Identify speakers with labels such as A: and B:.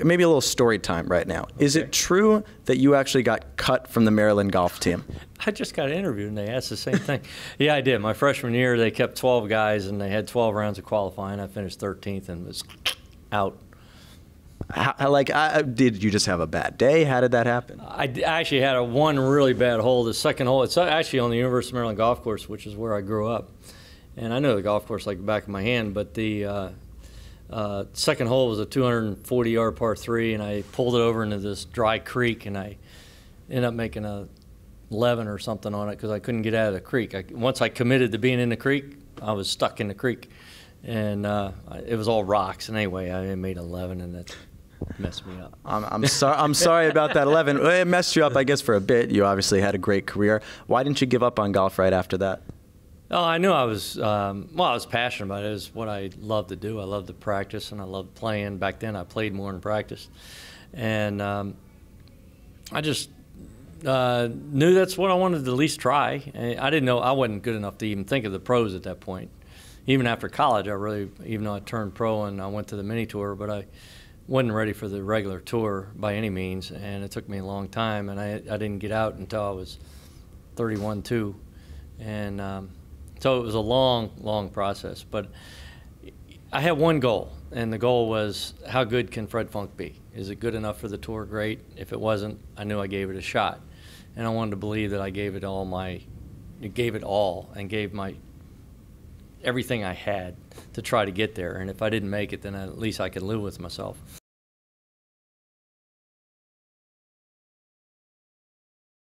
A: maybe a little story time right now. Okay. Is it true that you actually got cut from the Maryland golf team?
B: I just got interviewed and they asked the same thing. Yeah, I did. My freshman year, they kept 12 guys and they had 12 rounds of qualifying. I finished 13th and was out.
A: Did you just have a bad day? How did that happen?
B: I actually had one really bad hole. The second hole, it's actually on the University of Maryland golf course, which is where I grew up. And I know the golf course like the back of my hand, but the second hole was a 240-yard par 3, and I pulled it over into this dry creek, and I ended up making a 11 or something on it because I couldn't get out of the creek. Once I committed to being in the creek, I was stuck in the creek. And it was all rocks. And anyway, I made 11, and that messed me up.
A: I'm sorry about that 11. It messed you up, I guess, for a bit. You obviously had a great career. Why didn't you give up on golf right after that?
B: Oh, I knew I was, I was passionate about it. It was what I loved to do. I loved to practice, and I loved playing. Back then, I played more than practiced. And I just knew that's what I wanted to at least try. And I didn't know I wasn't good enough to even think of the pros at that point. Even after college, even though I turned pro and I went to the mini tour, but I wasn't ready for the regular tour by any means, and it took me a long time, and I didn't get out until I was 31 too, and so it was a long, long process. But I had one goal, and the goal was, how good can Fred Funk be? Is it good enough for the tour? Great. If it wasn't, I knew I gave it a shot, and I wanted to believe that I gave it all, and gave my everything I had to try to get there. And if I didn't make it, then at least I could live with myself.